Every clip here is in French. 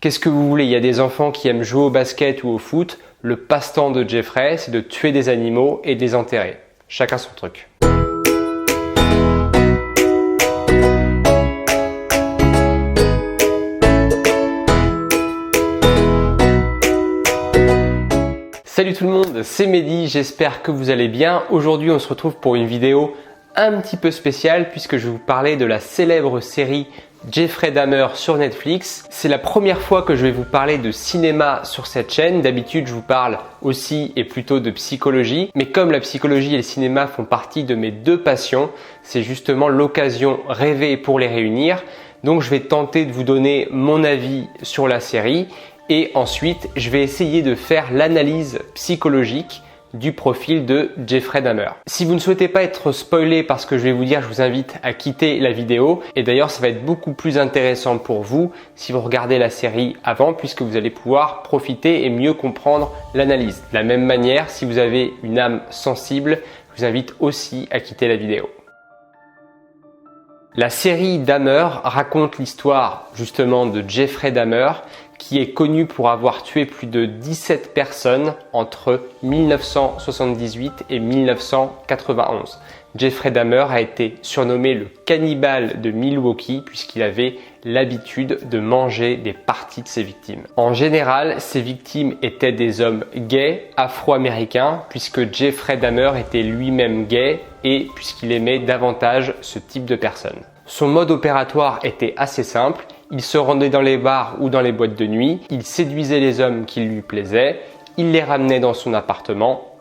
Qu'est-ce que vous voulez? Il y a des enfants qui aiment jouer au basket ou au foot. Le passe-temps de Jeffrey, c'est de tuer des animaux et de les enterrer. Chacun son truc. Salut tout le monde, c'est Mehdi, j'espère que vous allez bien. Aujourd'hui, on se retrouve pour une vidéo un petit peu spéciale puisque je vais vous parler de la célèbre série Jeffrey Dahmer sur Netflix. C'est la première fois que je vais vous parler de cinéma sur cette chaîne. D'habitude, je vous parle aussi et plutôt de psychologie. Mais comme la psychologie et le cinéma font partie de mes deux passions, c'est justement l'occasion rêvée pour les réunir. Donc, je vais tenter de vous donner mon avis sur la série et ensuite, je vais essayer de faire l'analyse psychologique du profil de Jeffrey Dahmer. Si vous ne souhaitez pas être spoilé par ce que je vais vous dire, je vous invite à quitter la vidéo. Et d'ailleurs, ça va être beaucoup plus intéressant pour vous si vous regardez la série avant, puisque vous allez pouvoir profiter et mieux comprendre l'analyse. De la même manière, si vous avez une âme sensible, je vous invite aussi à quitter la vidéo. La série Dahmer raconte l'histoire justement de Jeffrey Dahmer, qui est connu pour avoir tué plus de 17 personnes entre 1978 et 1991. Jeffrey Dahmer a été surnommé le cannibale de Milwaukee puisqu'il avait l'habitude de manger des parties de ses victimes. En général, ses victimes étaient des hommes gays afro-américains puisque Jeffrey Dahmer était lui-même gay et puisqu'il aimait davantage ce type de personnes. Son mode opératoire était assez simple. Il se rendait dans les bars ou dans les boîtes de nuit, il séduisait les hommes qui lui plaisaient, il les ramenait dans son appartement,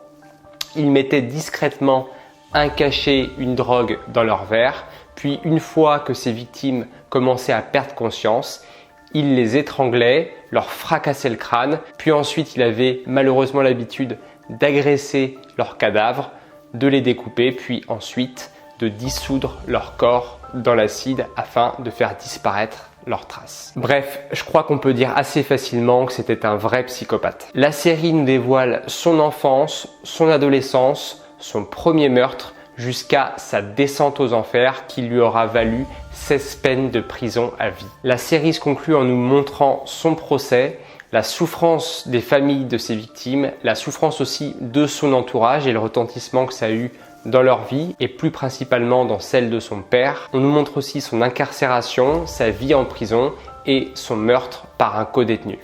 il mettait discrètement un cachet, une drogue dans leur verre, puis une fois que ses victimes commençaient à perdre conscience, il les étranglait, leur fracassait le crâne, puis ensuite il avait malheureusement l'habitude d'agresser leurs cadavres, de les découper, puis ensuite de dissoudre leur corps dans l'acide afin de faire disparaître leurs traces. Bref, je crois qu'on peut dire assez facilement que c'était un vrai psychopathe. La série nous dévoile son enfance, son adolescence, son premier meurtre, jusqu'à sa descente aux enfers qui lui aura valu 16 peines de prison à vie. La série se conclut en nous montrant son procès, la souffrance des familles de ses victimes, la souffrance aussi de son entourage et le retentissement que ça a eu dans leur vie et plus principalement dans celle de son père. On nous montre aussi son incarcération, sa vie en prison et son meurtre par un codétenu.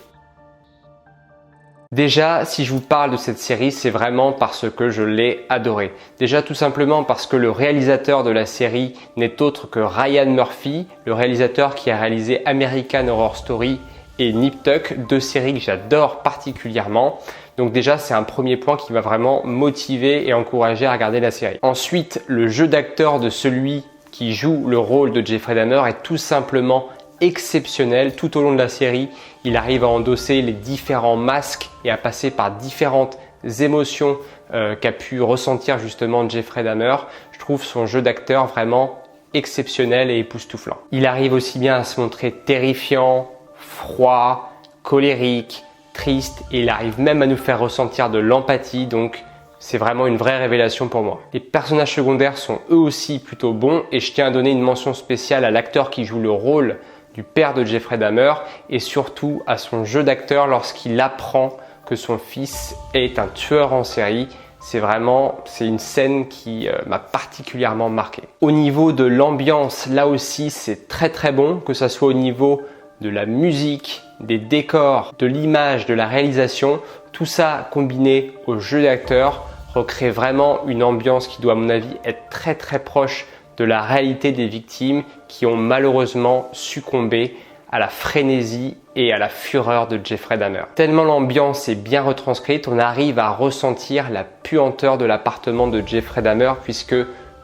Déjà, si je vous parle de cette série, c'est vraiment parce que je l'ai adorée. Déjà tout simplement parce que le réalisateur de la série n'est autre que Ryan Murphy, le réalisateur qui a réalisé American Horror Story et Nip Tuck, deux séries que j'adore particulièrement. Donc déjà, c'est un premier point qui m'a vraiment motivé et encouragé à regarder la série. Ensuite, le jeu d'acteur de celui qui joue le rôle de Jeffrey Dahmer est tout simplement exceptionnel. Tout au long de la série, il arrive à endosser les différents masques et à passer par différentes émotions qu'a pu ressentir justement Jeffrey Dahmer. Je trouve son jeu d'acteur vraiment exceptionnel et époustouflant. Il arrive aussi bien à se montrer terrifiant, froid, colérique, triste et il arrive même à nous faire ressentir de l'empathie, donc c'est vraiment une vraie révélation pour moi. Les personnages secondaires sont eux aussi plutôt bons et je tiens à donner une mention spéciale à l'acteur qui joue le rôle du père de Jeffrey Dahmer et surtout à son jeu d'acteur lorsqu'il apprend que son fils est un tueur en série. C'est une scène qui m'a particulièrement marqué. Au niveau de l'ambiance, là aussi c'est très bon, que ça soit au niveau de la musique, des décors, de l'image, de la réalisation, tout ça combiné au jeu d'acteur recrée vraiment une ambiance qui doit à mon avis être très proche de la réalité des victimes qui ont malheureusement succombé à la frénésie et à la fureur de Jeffrey Dahmer. Tellement l'ambiance est bien retranscrite, on arrive à ressentir la puanteur de l'appartement de Jeffrey Dahmer puisque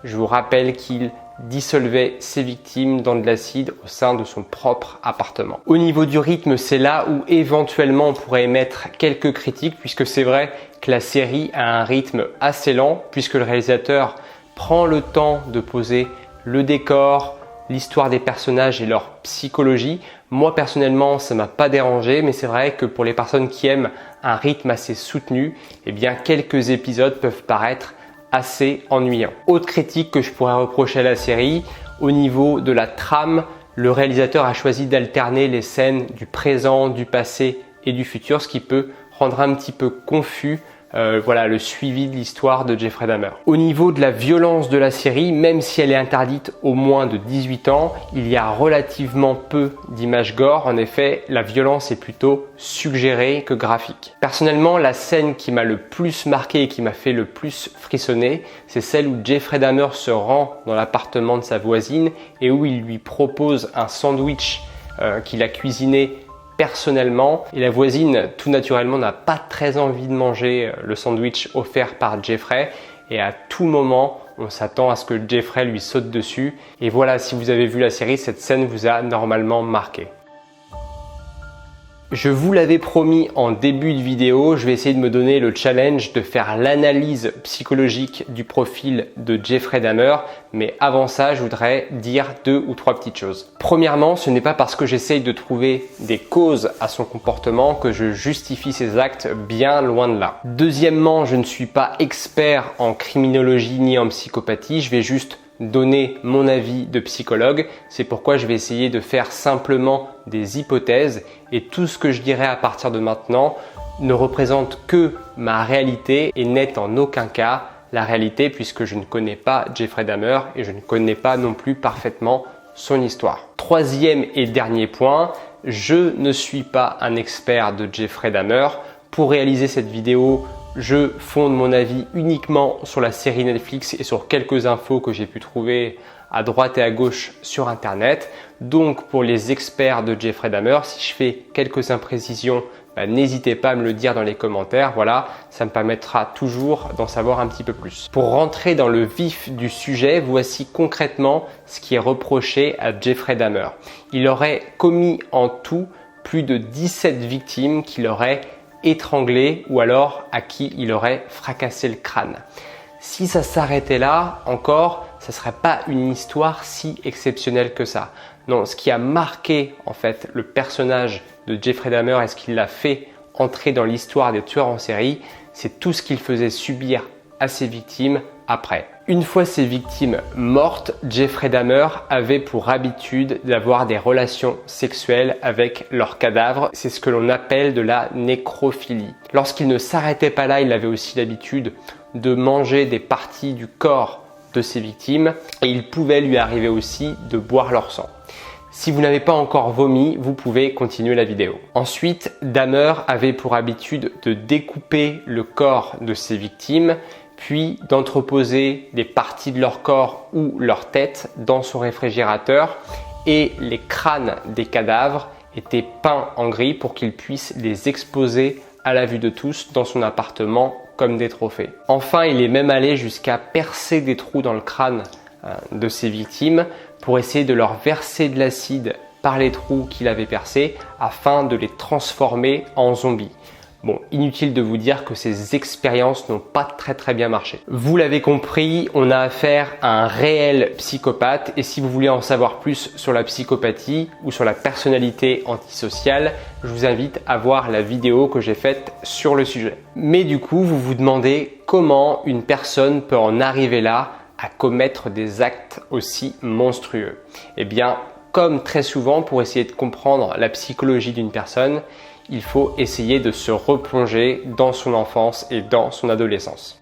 je vous rappelle qu'il dissolvait ses victimes dans de l'acide au sein de son propre appartement. Au niveau du rythme, c'est là où éventuellement on pourrait émettre quelques critiques puisque c'est vrai que la série a un rythme assez lent puisque le réalisateur prend le temps de poser le décor, l'histoire des personnages et leur psychologie. Moi personnellement, ça m'a pas dérangé, mais c'est vrai que pour les personnes qui aiment un rythme assez soutenu, eh bien quelques épisodes peuvent paraître assez ennuyant. Autre critique que je pourrais reprocher à la série, au niveau de la trame, Le réalisateur a choisi d'alterner les scènes du présent, du passé et du futur, ce qui peut rendre un petit peu confus le suivi de l'histoire de Jeffrey Dahmer. Au niveau de la violence de la série, même si elle est interdite aux moins de 18 ans, il y a relativement peu d'images gore. En effet, la violence est plutôt suggérée que graphique. Personnellement, la scène qui m'a le plus marqué et qui m'a fait le plus frissonner, c'est celle où Jeffrey Dahmer se rend dans l'appartement de sa voisine et où il lui propose un sandwich qu'il a cuisiné personnellement, et la voisine tout naturellement n'a pas très envie de manger le sandwich offert par Jeffrey, et à tout moment on s'attend à ce que Jeffrey lui saute dessus. Et voilà, si vous avez vu la série, cette scène vous a normalement marqué. Je vous l'avais promis en début de vidéo, je vais essayer de me donner le challenge de faire l'analyse psychologique du profil de Jeffrey Dahmer, mais avant ça, je voudrais dire 2 ou 3 petites choses. Premièrement, ce n'est pas parce que j'essaye de trouver des causes à son comportement que je justifie ses actes, bien loin de là. Deuxièmement, je ne suis pas expert en criminologie ni en psychopathie, je vais juste donner mon avis de psychologue. C'est pourquoi je vais essayer de faire simplement des hypothèses, et tout ce que je dirai à partir de maintenant ne représente que ma réalité et n'est en aucun cas la réalité, puisque je ne connais pas Jeffrey Dahmer et je ne connais pas non plus parfaitement son histoire. Troisième et dernier point, je ne suis pas un expert de Jeffrey Dahmer. Pour réaliser cette vidéo, je fonde mon avis uniquement sur la série Netflix et sur quelques infos que j'ai pu trouver à droite et à gauche sur internet. Donc pour les experts de Jeffrey Dahmer, si je fais quelques imprécisions, n'hésitez pas à me le dire dans les commentaires. Voilà, ça me permettra toujours d'en savoir un petit peu plus. Pour rentrer dans le vif du sujet, voici concrètement ce qui est reproché à Jeffrey Dahmer. Il aurait commis en tout plus de 17 victimes qu'il aurait étranglé ou alors à qui il aurait fracassé le crâne. Si ça s'arrêtait là, encore, ça ne serait pas une histoire si exceptionnelle que ça. Non, ce qui a marqué en fait le personnage de Jeffrey Dahmer et ce qui l'a fait entrer dans l'histoire des tueurs en série, c'est tout ce qu'il faisait subir à ses victimes après. Une fois ces victimes mortes, Jeffrey Dahmer avait pour habitude d'avoir des relations sexuelles avec leurs cadavres. C'est ce que l'on appelle de la nécrophilie. Lorsqu'il ne s'arrêtait pas là, il avait aussi l'habitude de manger des parties du corps de ses victimes, et il pouvait lui arriver aussi de boire leur sang. Si vous n'avez pas encore vomi, vous pouvez continuer la vidéo. Ensuite, Dahmer avait pour habitude de découper le corps de ses victimes, puis d'entreposer des parties de leur corps ou leur tête dans son réfrigérateur, et les crânes des cadavres étaient peints en gris pour qu'il puisse les exposer à la vue de tous dans son appartement comme des trophées. Enfin, il est même allé jusqu'à percer des trous dans le crâne de ses victimes pour essayer de leur verser de l'acide par les trous qu'il avait percés afin de les transformer en zombies. Bon, inutile de vous dire que ces expériences n'ont pas très bien marché. Vous l'avez compris, on a affaire à un réel psychopathe, et si vous voulez en savoir plus sur la psychopathie ou sur la personnalité antisociale, je vous invite à voir la vidéo que j'ai faite sur le sujet. Mais du coup, vous vous demandez comment une personne peut en arriver là à commettre des actes aussi monstrueux. Eh bien, comme très souvent, pour essayer de comprendre la psychologie d'une personne, il faut essayer de se replonger dans son enfance et dans son adolescence.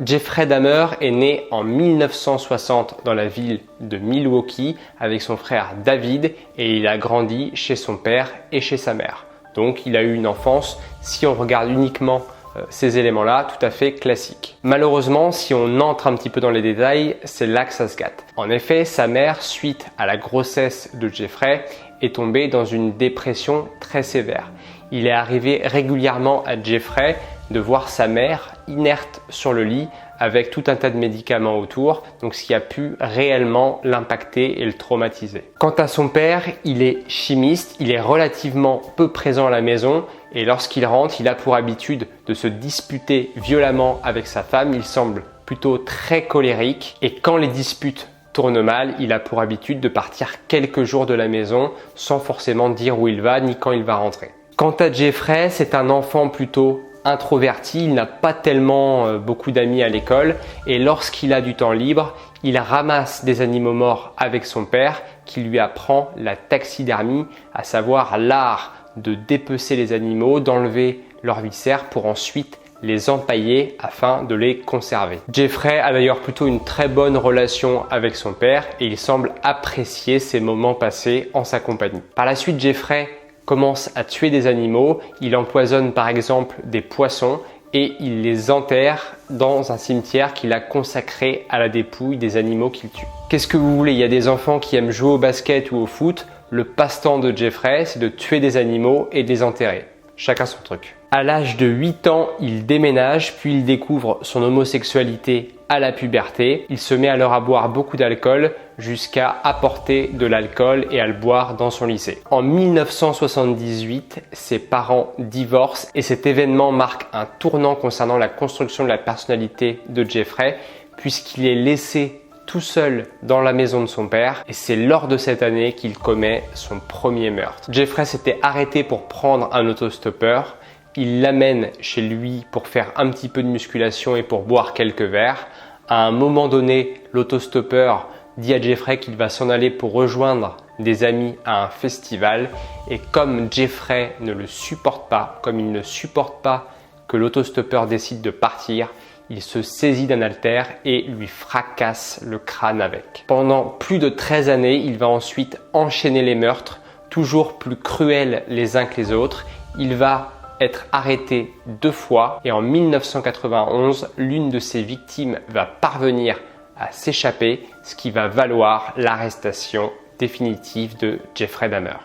Jeffrey Dahmer est né en 1960 dans la ville de Milwaukee avec son frère David, et il a grandi chez son père et chez sa mère. Donc il a eu une enfance, si on regarde uniquement ces éléments-là, tout à fait classiques. Malheureusement, si on entre un petit peu dans les détails, c'est là que ça se gâte. En effet, sa mère, suite à la grossesse de Jeffrey, est tombé dans une dépression très sévère. Il est arrivé régulièrement à Jeffrey de voir sa mère inerte sur le lit avec tout un tas de médicaments autour, donc ce qui a pu réellement l'impacter et le traumatiser. Quant à son père, il est chimiste, il est relativement peu présent à la maison, et lorsqu'il rentre, il a pour habitude de se disputer violemment avec sa femme. Il semble plutôt très colérique, et quand les disputes tourne mal, il a pour habitude de partir quelques jours de la maison sans forcément dire où il va ni quand il va rentrer. Quant à Jeffrey, c'est un enfant plutôt introverti, il n'a pas tellement beaucoup d'amis à l'école et lorsqu'il a du temps libre, il ramasse des animaux morts avec son père qui lui apprend la taxidermie, à savoir l'art de dépecer les animaux, d'enlever leurs viscères pour ensuite les empailler afin de les conserver. Jeffrey a d'ailleurs plutôt une très bonne relation avec son père et il semble apprécier ces moments passés en sa compagnie. Par la suite, Jeffrey commence à tuer des animaux, il empoisonne par exemple des poissons et il les enterre dans un cimetière qu'il a consacré à la dépouille des animaux qu'il tue. Qu'est-ce que vous voulez? Il y a des enfants qui aiment jouer au basket ou au foot. Le passe-temps de Jeffrey, c'est de tuer des animaux et de les enterrer. Chacun son truc. À l'âge de 8 ans, il déménage, puis il découvre son homosexualité à la puberté. Il se met alors à boire beaucoup d'alcool jusqu'à apporter de l'alcool et à le boire dans son lycée. En 1978, ses parents divorcent et cet événement marque un tournant concernant la construction de la personnalité de Jeffrey puisqu'il est laissé tout seul dans la maison de son père et c'est lors de cette année qu'il commet son premier meurtre. Jeffrey s'était arrêté pour prendre un autostoppeur. Il l'amène chez lui pour faire un petit peu de musculation et pour boire quelques verres. À un moment donné, l'autostoppeur dit à Jeffrey qu'il va s'en aller pour rejoindre des amis à un festival et comme Jeffrey ne le supporte pas, comme il ne supporte pas que l'autostoppeur décide de partir, il se saisit d'un haltère et lui fracasse le crâne avec. Pendant plus de 13 années, il va ensuite enchaîner les meurtres, toujours plus cruels les uns que les autres. Il va être arrêté 2 fois et en 1991, l'une de ses victimes va parvenir à s'échapper, ce qui va valoir l'arrestation définitive de Jeffrey Dahmer.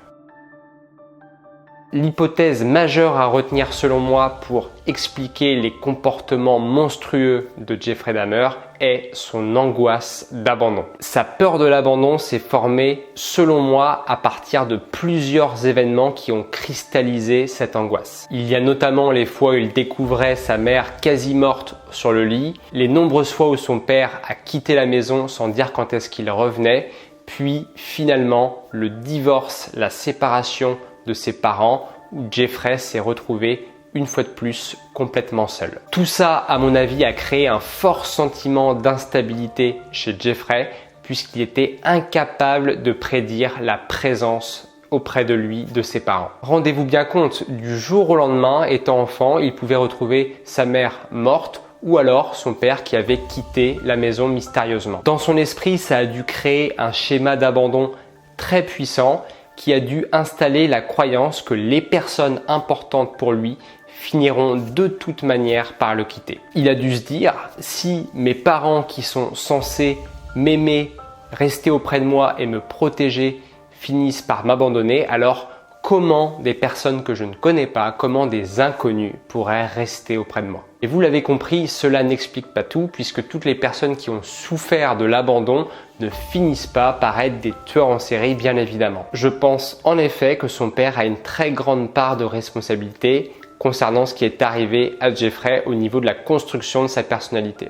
L'hypothèse majeure à retenir selon moi pour expliquer les comportements monstrueux de Jeffrey Dahmer est son angoisse d'abandon. Sa peur de l'abandon s'est formée selon moi à partir de plusieurs événements qui ont cristallisé cette angoisse. Il y a notamment les fois où il découvrait sa mère quasi morte sur le lit, les nombreuses fois où son père a quitté la maison sans dire quand est-ce qu'il revenait, puis finalement le divorce, la séparation de ses parents où Jeffrey s'est retrouvé une fois de plus complètement seul. Tout ça, à mon avis, a créé un fort sentiment d'instabilité chez Jeffrey puisqu'il était incapable de prédire la présence auprès de lui de ses parents. Rendez-vous bien compte, du jour au lendemain, étant enfant, il pouvait retrouver sa mère morte ou alors son père qui avait quitté la maison mystérieusement. Dans son esprit, ça a dû créer un schéma d'abandon très puissant qui a dû installer la croyance que les personnes importantes pour lui finiront de toute manière par le quitter. Il a dû se dire, si mes parents qui sont censés m'aimer, rester auprès de moi et me protéger finissent par m'abandonner, alors comment des personnes que je ne connais pas, comment des inconnus pourraient rester auprès de moi? Et vous l'avez compris, cela n'explique pas tout puisque toutes les personnes qui ont souffert de l'abandon ne finissent pas par être des tueurs en série, bien évidemment. Je pense en effet que son père a une très grande part de responsabilité concernant ce qui est arrivé à Jeffrey au niveau de la construction de sa personnalité.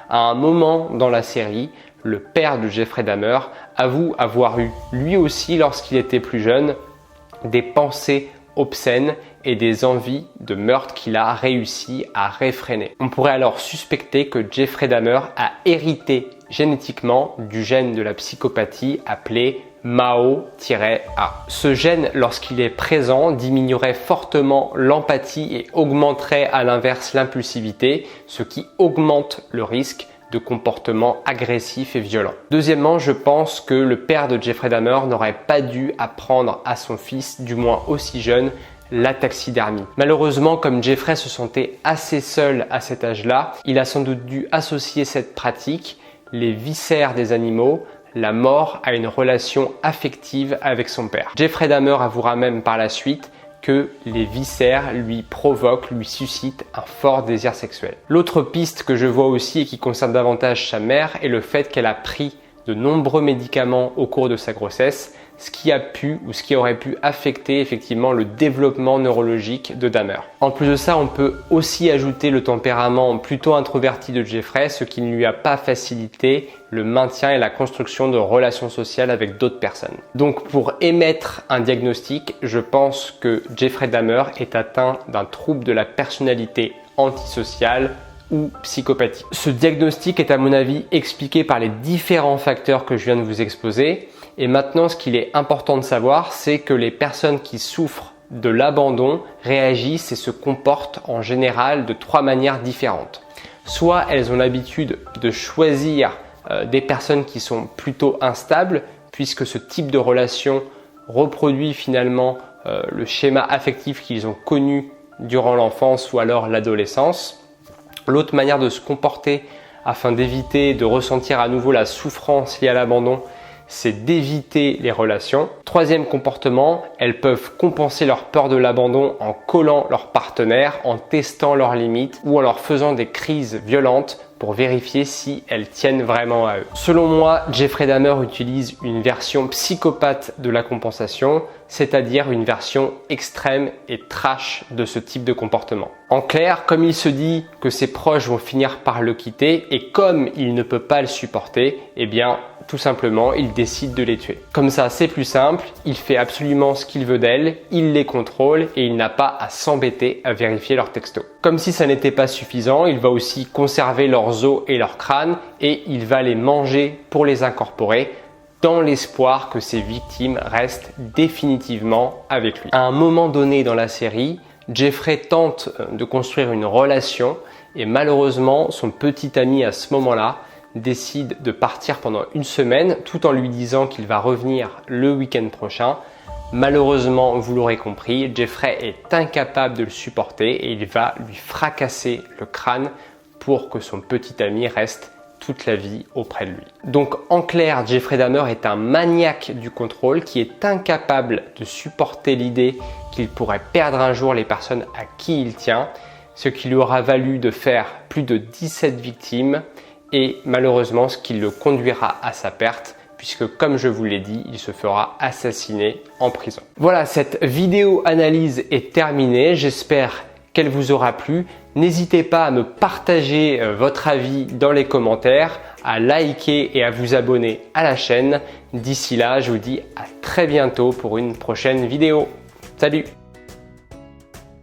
À un moment dans la série, le père de Jeffrey Dahmer avoue avoir eu lui aussi lorsqu'il était plus jeune des pensées obscènes et des envies de meurtre qu'il a réussi à réfréner. On pourrait alors suspecter que Jeffrey Dahmer a hérité génétiquement du gène de la psychopathie appelé MAO-A. Ce gène, lorsqu'il est présent, diminuerait fortement l'empathie et augmenterait à l'inverse l'impulsivité, ce qui augmente le risque de comportements agressifs et violents. Deuxièmement, je pense que le père de Jeffrey Dahmer n'aurait pas dû apprendre à son fils, du moins aussi jeune, la taxidermie. Malheureusement, comme Jeffrey se sentait assez seul à cet âge-là, il a sans doute dû associer cette pratique, les viscères des animaux, la mort à une relation affective avec son père. Jeffrey Dahmer avouera même par la suite que les viscères lui provoquent, lui suscitent un fort désir sexuel. L'autre piste que je vois aussi et qui concerne davantage sa mère est le fait qu'elle a pris de nombreux médicaments au cours de sa grossesse, ce qui a pu ou ce qui aurait pu affecter effectivement le développement neurologique de Dahmer. En plus de ça, on peut aussi ajouter le tempérament plutôt introverti de Jeffrey, ce qui ne lui a pas facilité le maintien et la construction de relations sociales avec d'autres personnes. Donc pour émettre un diagnostic, je pense que Jeffrey Dahmer est atteint d'un trouble de la personnalité antisociale ou psychopathique. Ce diagnostic est à mon avis expliqué par les différents facteurs que je viens de vous exposer. Et maintenant, ce qu'il est important de savoir, c'est que les personnes qui souffrent de l'abandon réagissent et se comportent en général de 3 manières différentes. Soit elles ont l'habitude de choisir des personnes qui sont plutôt instables, puisque ce type de relation reproduit finalement le schéma affectif qu'ils ont connu durant l'enfance ou alors l'adolescence. L'autre manière de se comporter afin d'éviter de ressentir à nouveau la souffrance liée à l'abandon, c'est d'éviter les relations. Troisième comportement, elles peuvent compenser leur peur de l'abandon en collant leur partenaire, en testant leurs limites ou en leur faisant des crises violentes pour vérifier si elles tiennent vraiment à eux. Selon moi, Jeffrey Dahmer utilise une version psychopathe de la compensation, c'est-à-dire une version extrême et trash de ce type de comportement. En clair, comme il se dit que ses proches vont finir par le quitter et comme il ne peut pas le supporter, eh bien, tout simplement, il décide de les tuer. Comme ça, c'est plus simple, il fait absolument ce qu'il veut d'elles, il les contrôle et il n'a pas à s'embêter à vérifier leurs textos. Comme si ça n'était pas suffisant, il va aussi conserver leurs os et leurs crânes et il va les manger pour les incorporer dans l'espoir que ses victimes restent définitivement avec lui. À un moment donné dans la série, Jeffrey tente de construire une relation et malheureusement, son petit ami à ce moment-là décide de partir pendant une semaine tout en lui disant qu'il va revenir le week-end prochain. Malheureusement, vous l'aurez compris, Jeffrey est incapable de le supporter et il va lui fracasser le crâne pour que son petit ami reste toute la vie auprès de lui. Donc en clair, Jeffrey Dahmer est un maniaque du contrôle qui est incapable de supporter l'idée qu'il pourrait perdre un jour les personnes à qui il tient, ce qui lui aura valu de faire plus de 17 victimes et malheureusement ce qui le conduira à sa perte puisque comme je vous l'ai dit, il se fera assassiner en prison. Voilà, cette vidéo analyse est terminée, j'espère qu'elle vous aura plu. N'hésitez pas à me partager votre avis dans les commentaires, à liker et à vous abonner à la chaîne. D'ici là, je vous dis à très bientôt pour une prochaine vidéo. Salut!